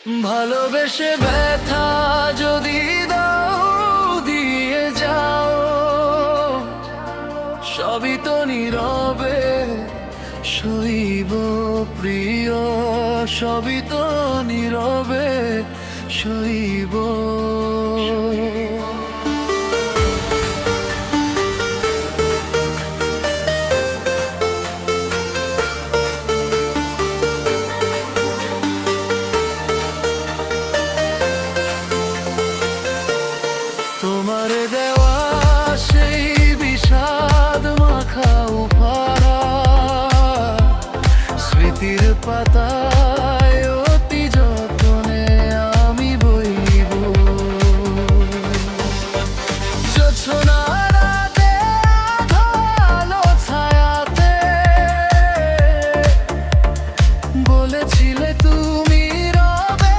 ভালোবেসে ব্যথা যদি দাও দিয়ে যাও, সবই তো নীরবে সইব প্রিয়, সবই তো নীরবে সইব। তোমার দেওয়া সেই বিষাদ মাখা উপহার স্মৃতির পাতায় অতি যতনে আমি বইব। জোছনার রাতে আলো ছায়াতে বলেছিলে তুমি রবে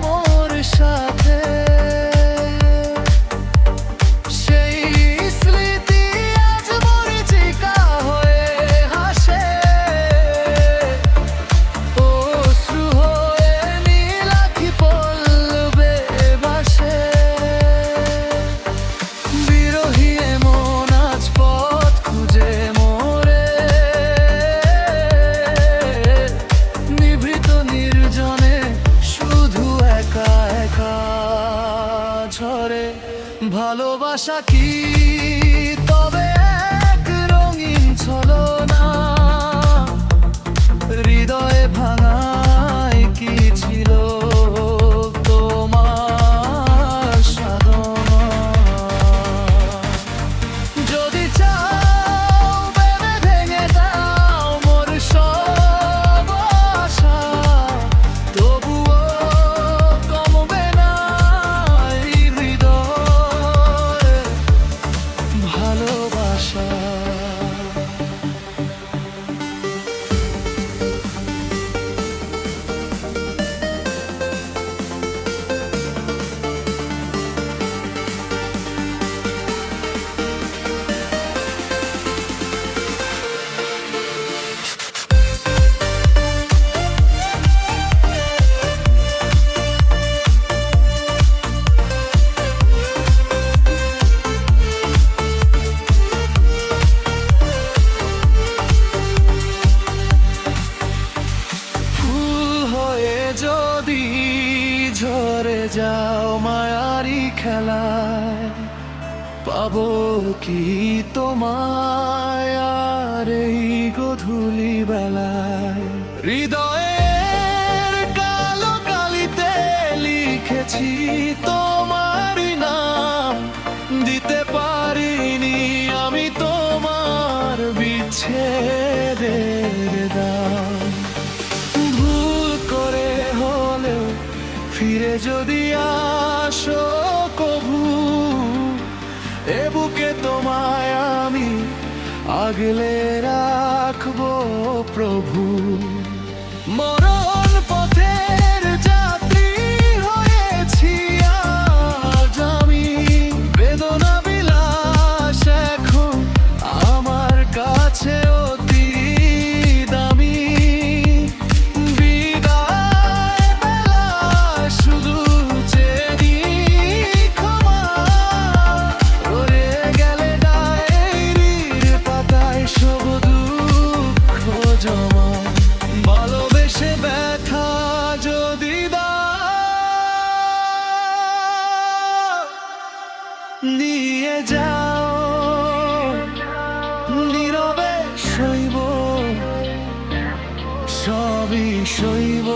মোর সাথে। ভালোবাসা কি তবে এক রঙিন ছলনা? হৃদয়ে ভাঙায় কি ছিল তোমার সাধনা? যদি চাও ভেবে ভেঙে দাও মোর সব আশা, তবুও কমবে না এই হৃদয় ভালোবাসা। যদি ঝরে যাও মায়ারি খেলায়, পাবো কি তোমায় আর এই গধূলি বেলায়? হৃদয়ের কালো কালিতে লিখেছি তোমার নাম, দিতে পারিনি আমি তোমার বিচ্ছেদের দাম। ফিরে যদি আসো কভু, এ বুকে তোমায় আমি আগলে রাখবো প্রভু। মরণ পথের যাত্রী হয়েছি আজ আমি, বেদনা বিলাস এখন আমার কাছে অতি দামি। ভালোবেসে ব্যথা যদি দাও নিয়ে যাও, নীরবে সইব সবই সইব।